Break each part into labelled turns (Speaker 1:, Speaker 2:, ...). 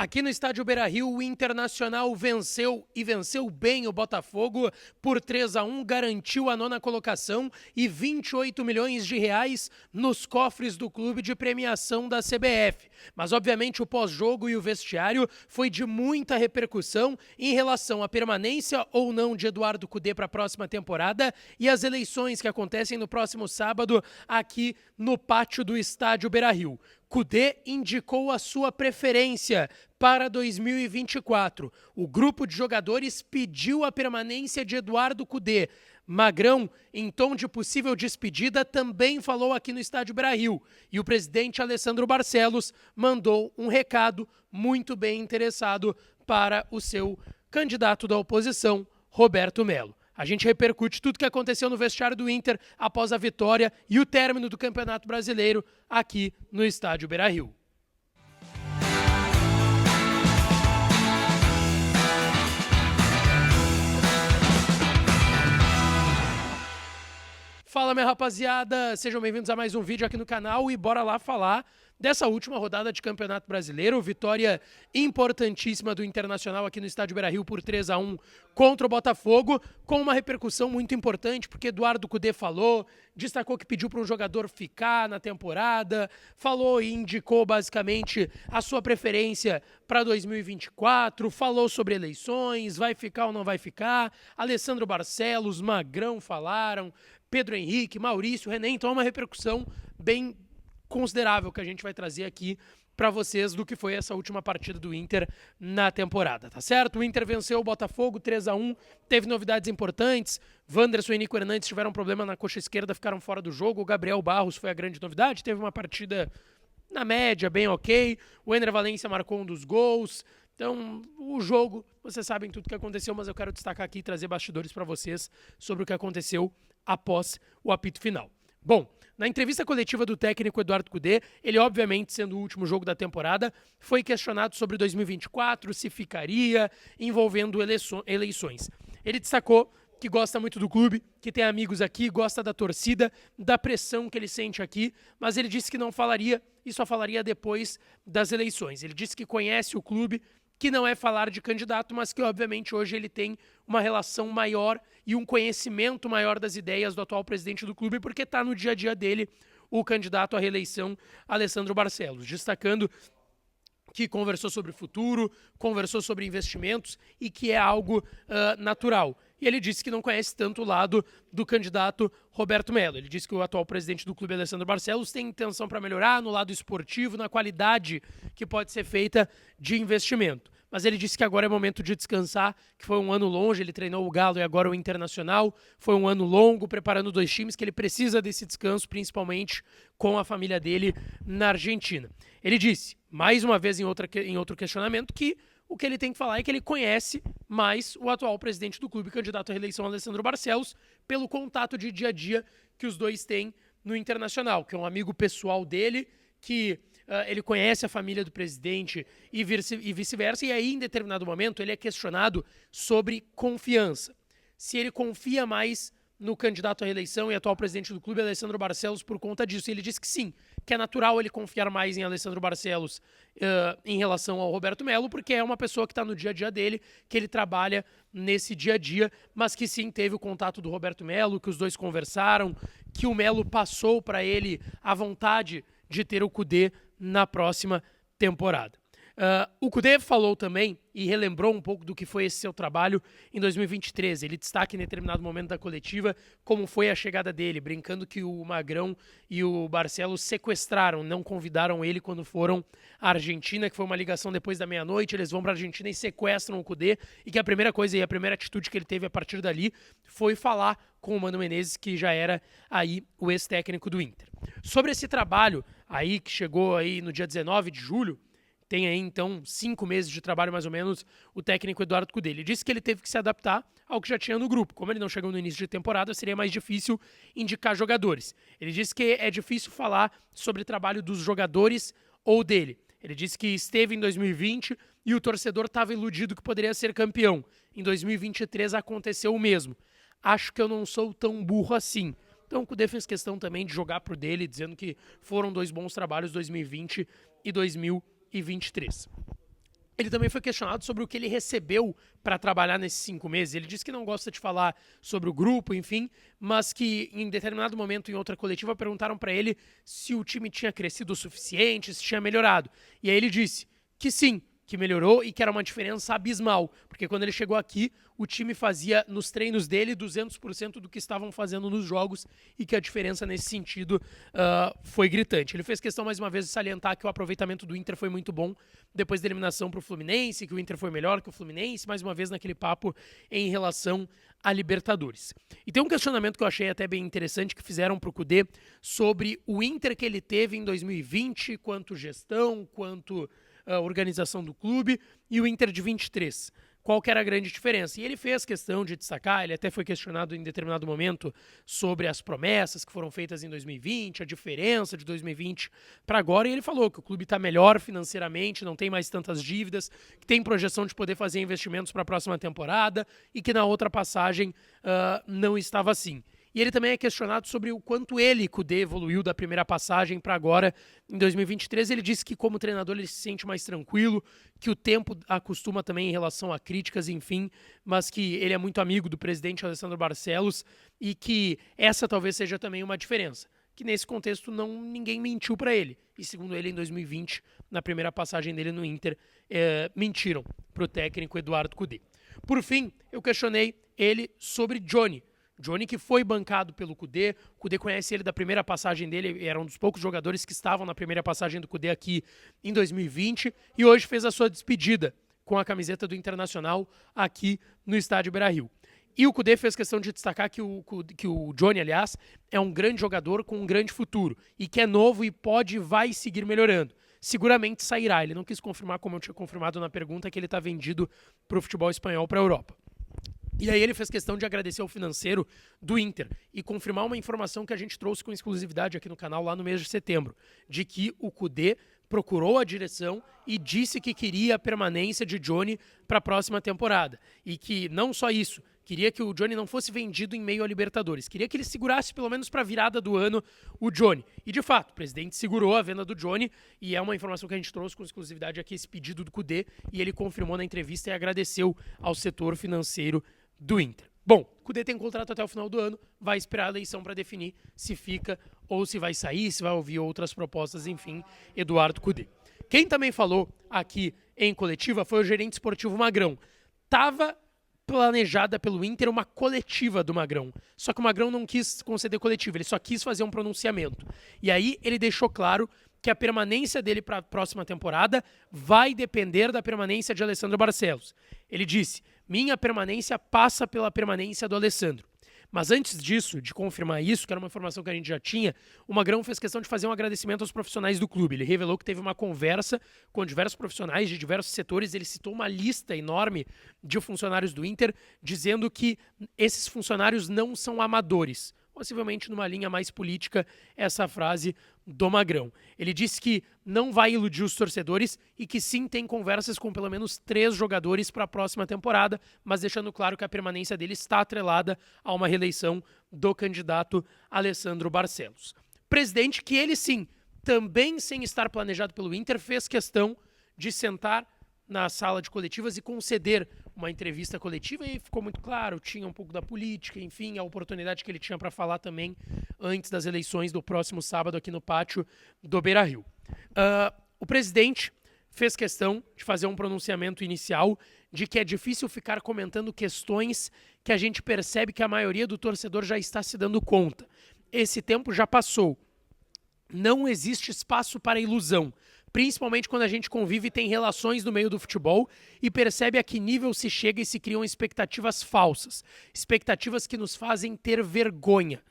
Speaker 1: Aqui no estádio Beira-Rio, o Internacional venceu e venceu bem o Botafogo por 3-1, garantiu a 9ª colocação e 28 milhões de reais nos cofres do clube de premiação da CBF. Mas, obviamente, o pós-jogo e o vestiário foi de muita repercussão em relação à permanência ou não de Eduardo Cudê para a próxima temporada e as eleições que acontecem no próximo sábado aqui no pátio do estádio Beira-Rio. Cudê indicou a sua preferência para 2024. O grupo de jogadores pediu a permanência de Eduardo Cudê. Magrão, em tom de possível despedida, também falou aqui no estádio Beira-Rio. E o presidente Alessandro Barcelos mandou um recado muito bem interessado para o seu candidato da oposição, Roberto Melo. A gente repercute tudo o que aconteceu no vestiário do Inter após a vitória e o término do Campeonato Brasileiro aqui no estádio Beira-Rio. Fala, minha rapaziada, sejam bem-vindos a mais um vídeo aqui no canal e bora lá falar dessa última rodada de Campeonato Brasileiro, vitória importantíssima do Internacional aqui no estádio Beira-Rio por 3-1 contra o Botafogo, com uma repercussão muito importante, porque Eduardo Cudê falou, destacou que pediu para um jogador ficar na temporada, falou e indicou basicamente a sua preferência para 2024, falou sobre eleições, vai ficar ou não vai ficar, Alessandro Barcelos, Magrão falaram, Pedro Henrique, Maurício, René, então é uma repercussão bem considerável que a gente vai trazer aqui para vocês do que foi essa última partida do Inter na temporada, tá certo? O Inter venceu o Botafogo 3-1, teve novidades importantes, Wanderson e Nico Hernandes tiveram problema na coxa esquerda, ficaram fora do jogo, o Gabriel Barros foi a grande novidade, teve uma partida na média, bem ok, o Ender Valencia marcou um dos gols, então o jogo, vocês sabem tudo o que aconteceu, mas eu quero destacar aqui e trazer bastidores para vocês sobre o que aconteceu após o apito final. Bom, na entrevista coletiva do técnico Eduardo Cudê, ele obviamente, sendo o último jogo da temporada, foi questionado sobre 2024, se ficaria, envolvendo eleições. Ele destacou que gosta muito do clube, que tem amigos aqui, gosta da torcida, da pressão que ele sente aqui, mas ele disse que não falaria e só falaria depois das eleições. Ele disse que conhece o clube, que não é falar de candidato, mas que obviamente hoje ele tem uma relação maior e um conhecimento maior das ideias do atual presidente do clube, porque está no dia a dia dele o candidato à reeleição, Alessandro Barcelos, destacando que conversou sobre o futuro, conversou sobre investimentos e que é algo natural. E ele disse que não conhece tanto o lado do candidato Roberto Melo. Ele disse que o atual presidente do clube, Alessandro Barcelos, tem intenção para melhorar no lado esportivo, na qualidade que pode ser feita de investimento. Mas ele disse que agora é momento de descansar, que foi um ano longe, ele treinou o Galo e agora o Internacional. Foi um ano longo, preparando dois times, que ele precisa desse descanso, principalmente com a família dele na Argentina. Ele disse, mais uma vez em outro questionamento, que o que ele tem que falar é que ele conhece mais o atual presidente do clube, candidato à reeleição, Alessandro Barcelos, pelo contato de dia a dia que os dois têm no Internacional, que é um amigo pessoal dele, que ele conhece a família do presidente e vice-versa, e aí, em determinado momento, ele é questionado sobre confiança. Se ele confia mais no candidato à reeleição e atual presidente do clube, Alessandro Barcelos, por conta disso. E ele disse que sim, que é natural ele confiar mais em Alessandro Barcelos em relação ao Roberto Melo, porque é uma pessoa que está no dia a dia dele, que ele trabalha nesse dia a dia, mas que sim teve o contato do Roberto Melo, que os dois conversaram, que o Melo passou para ele a vontade de ter o Cudê na próxima temporada. O Cudê falou também e relembrou um pouco do que foi esse seu trabalho em 2023. Ele destaca em determinado momento da coletiva como foi a chegada dele, brincando que o Magrão e o Barcelos sequestraram, não convidaram ele quando foram à Argentina, que foi uma ligação depois da meia-noite, eles vão para a Argentina e sequestram o Cudê, e que a primeira coisa e a primeira atitude que ele teve a partir dali foi falar com o Mano Menezes, que já era aí o ex-técnico do Inter. Sobre esse trabalho aí, que chegou aí no dia 19 de julho, tem aí, então, 5 meses de trabalho, mais ou menos, o técnico Eduardo Cudê. Ele disse que ele teve que se adaptar ao que já tinha no grupo. Como ele não chegou no início de temporada, seria mais difícil indicar jogadores. Ele disse que é difícil falar sobre o trabalho dos jogadores ou dele. Ele disse que esteve em 2020 e o torcedor estava iludido que poderia ser campeão. Em 2023 aconteceu o mesmo. Acho que eu não sou tão burro assim. Então o Cudê fez questão também de jogar pro dele, dizendo que foram 2 bons trabalhos, 2020 e 2023. Ele também foi questionado sobre o que ele recebeu para trabalhar nesses 5 meses. Ele disse que não gosta de falar sobre o grupo, enfim, mas que em determinado momento, em outra coletiva, perguntaram para ele se o time tinha crescido o suficiente, se tinha melhorado. E aí ele disse que sim, que melhorou e que era uma diferença abismal, porque quando ele chegou aqui, o time fazia nos treinos dele 200% do que estavam fazendo nos jogos e que a diferença nesse sentido foi gritante. Ele fez questão mais uma vez de salientar que o aproveitamento do Inter foi muito bom depois da eliminação para o Fluminense, que o Inter foi melhor que o Fluminense, mais uma vez naquele papo em relação a Libertadores. E tem um questionamento que eu achei até bem interessante que fizeram para o Kudê sobre o Inter que ele teve em 2020, quanto gestão, quanto a organização do clube, e o Inter de 23. Qual que era a grande diferença? E ele fez questão de destacar, ele até foi questionado em determinado momento sobre as promessas que foram feitas em 2020, a diferença de 2020 para agora, e ele falou que o clube está melhor financeiramente, não tem mais tantas dívidas, que tem projeção de poder fazer investimentos para a próxima temporada e que na outra passagem não estava assim. E ele também é questionado sobre o quanto ele, Kudê, evoluiu da primeira passagem para agora, em 2023. Ele disse que como treinador ele se sente mais tranquilo, que o tempo acostuma também em relação a críticas, enfim, mas que ele é muito amigo do presidente Alessandro Barcelos e que essa talvez seja também uma diferença. Que nesse contexto ninguém mentiu para ele. E segundo ele, em 2020, na primeira passagem dele no Inter, mentiram para o técnico Eduardo Kudê. Por fim, eu questionei ele sobre Johnny, que foi bancado pelo Kudê. O Kudê conhece ele da primeira passagem dele, era um dos poucos jogadores que estavam na primeira passagem do Kudê aqui em 2020 e hoje fez a sua despedida com a camiseta do Internacional aqui no estádio Beira-Rio. E o Kudê fez questão de destacar que o Johnny, aliás, é um grande jogador com um grande futuro e que é novo e vai seguir melhorando. Seguramente sairá. Ele não quis confirmar, como eu tinha confirmado na pergunta, que ele está vendido para o futebol espanhol, para a Europa. E aí ele fez questão de agradecer ao financeiro do Inter e confirmar uma informação que a gente trouxe com exclusividade aqui no canal lá no mês de setembro, de que o Kudê procurou a direção e disse que queria a permanência de Johnny para a próxima temporada. E que não só isso, queria que o Johnny não fosse vendido em meio a Libertadores, queria que ele segurasse pelo menos para a virada do ano o Johnny. E de fato, o presidente segurou a venda do Johnny e é uma informação que a gente trouxe com exclusividade aqui, esse pedido do Kudê, e ele confirmou na entrevista e agradeceu ao setor financeiro do Inter. Bom, o Kudê tem contrato até o final do ano, vai esperar a eleição para definir se fica ou se vai sair, se vai ouvir outras propostas, enfim, Eduardo Kudê. Quem também falou aqui em coletiva foi o gerente esportivo Magrão. Tava planejada pelo Inter uma coletiva do Magrão, só que o Magrão não quis conceder coletiva, ele só quis fazer um pronunciamento. E aí ele deixou claro que a permanência dele para a próxima temporada vai depender da permanência de Alessandro Barcelos. Ele disse: minha permanência passa pela permanência do Alessandro. Mas antes disso, de confirmar isso, que era uma informação que a gente já tinha, o Magrão fez questão de fazer um agradecimento aos profissionais do clube. Ele revelou que teve uma conversa com diversos profissionais de diversos setores. Ele citou uma lista enorme de funcionários do Inter, dizendo que esses funcionários não são amadores. Possivelmente numa linha mais política, essa frase do Magrão. Ele disse que não vai iludir os torcedores e que sim tem conversas com pelo menos 3 jogadores para a próxima temporada, mas deixando claro que a permanência dele está atrelada a uma reeleição do candidato Alessandro Barcelos. Presidente que ele sim, também sem estar planejado pelo Inter, fez questão de sentar na sala de coletivas e conceder uma entrevista coletiva, e ficou muito claro, tinha um pouco da política, enfim, a oportunidade que ele tinha para falar também antes das eleições do próximo sábado aqui no pátio do Beira-Rio. O presidente fez questão de fazer um pronunciamento inicial de que é difícil ficar comentando questões que a gente percebe que a maioria do torcedor já está se dando conta. Esse tempo já passou. Não existe espaço para ilusão, principalmente quando a gente convive e tem relações no meio do futebol e percebe a que nível se chega e se criam expectativas falsas, expectativas que nos fazem ter vergonha.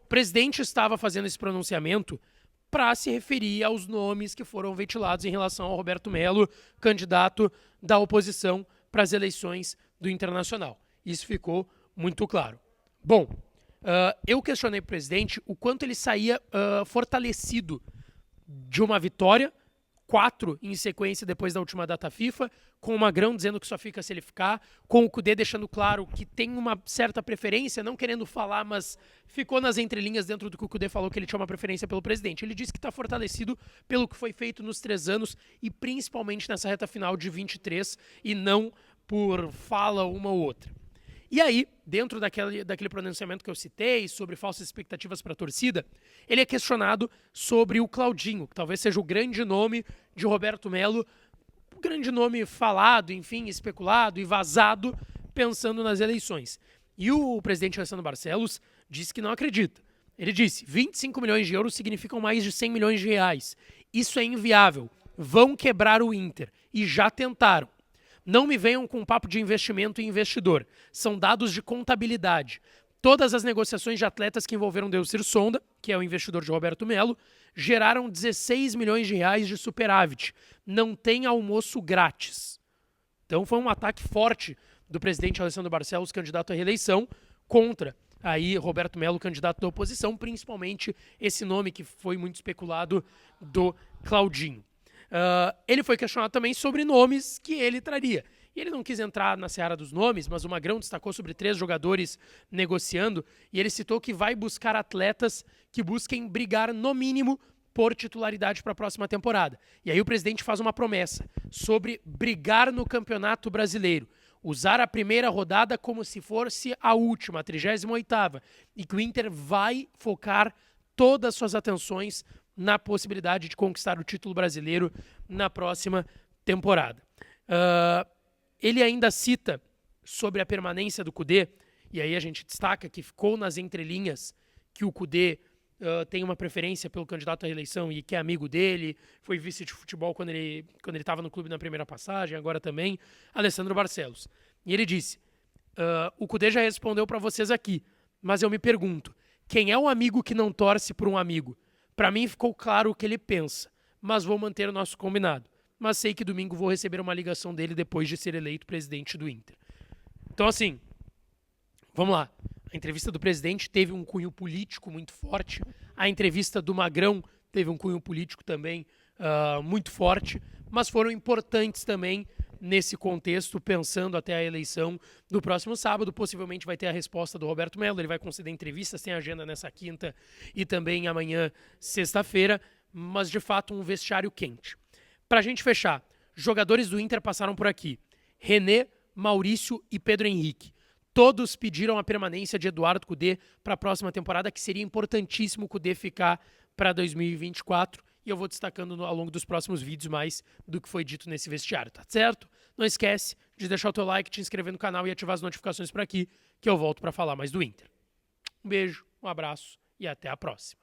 Speaker 1: O presidente estava fazendo esse pronunciamento para se referir aos nomes que foram ventilados em relação ao Roberto Melo, candidato da oposição para as eleições do Internacional. Isso ficou muito claro. Bom, eu questionei para o presidente o quanto ele saía fortalecido de uma vitória 4 em sequência depois da última data FIFA, com o Magrão dizendo que só fica se ele ficar, com o Kudê deixando claro que tem uma certa preferência, não querendo falar, mas ficou nas entrelinhas dentro do que o Kudê falou, que ele tinha uma preferência pelo presidente. Ele disse que está fortalecido pelo que foi feito nos 3 anos e principalmente nessa reta final de 23 e não por fala uma ou outra. E aí, dentro daquele pronunciamento que eu citei sobre falsas expectativas para a torcida, ele é questionado sobre o Claudinho, que talvez seja o grande nome de Roberto Melo, o grande nome falado, enfim, especulado e vazado, pensando nas eleições. E o presidente Alessandro Barcelos disse que não acredita. Ele disse, 25 milhões de euros significam mais de 100 milhões de reais. Isso é inviável. Vão quebrar o Inter. E já tentaram. Não me venham com papo de investimento e investidor. São dados de contabilidade. Todas as negociações de atletas que envolveram Delcir Sonda, que é o investidor de Roberto Melo, geraram 16 milhões de reais de superávit. Não tem almoço grátis. Então foi um ataque forte do presidente Alessandro Barcelos, candidato à reeleição, contra aí Roberto Melo, candidato da oposição, principalmente esse nome que foi muito especulado do Claudinho. Ele foi questionado também sobre nomes que ele traria. E ele não quis entrar na seara dos nomes, mas o Magrão destacou sobre 3 jogadores negociando e ele citou que vai buscar atletas que busquem brigar no mínimo por titularidade para a próxima temporada. E aí o presidente faz uma promessa sobre brigar no Campeonato Brasileiro. Usar a primeira rodada como se fosse a última, a 38ª. E que o Inter vai focar todas as suas atenções na possibilidade de conquistar o título brasileiro na próxima temporada. Ele ainda cita sobre a permanência do Kudê, e aí a gente destaca que ficou nas entrelinhas que o Kudê tem uma preferência pelo candidato à reeleição e que é amigo dele, foi vice de futebol quando ele estava no clube na primeira passagem, agora também, Alessandro Barcelos. E ele disse, o Kudê já respondeu para vocês aqui, mas eu me pergunto, quem é o amigo que não torce por um amigo? Para mim ficou claro o que ele pensa, mas vou manter o nosso combinado. Mas sei que domingo vou receber uma ligação dele depois de ser eleito presidente do Inter. Então, assim, vamos lá. A entrevista do presidente teve um cunho político muito forte. A entrevista do Magrão teve um cunho político também muito forte, mas foram importantes também nesse contexto, pensando até a eleição do próximo sábado. Possivelmente vai ter a resposta do Roberto Melo, ele vai conceder entrevistas, tem agenda nessa quinta e também amanhã, sexta-feira, mas de fato um vestiário quente. Pra gente fechar, jogadores do Inter passaram por aqui. René, Maurício e Pedro Henrique. Todos pediram a permanência de Eduardo Kudê para a próxima temporada, que seria importantíssimo o Kudê ficar para 2024. E eu vou destacando ao longo dos próximos vídeos mais do que foi dito nesse vestiário, tá certo? Não esquece de deixar o teu like, te inscrever no canal e ativar as notificações por aqui, que eu volto para falar mais do Inter. Um beijo, um abraço e até a próxima.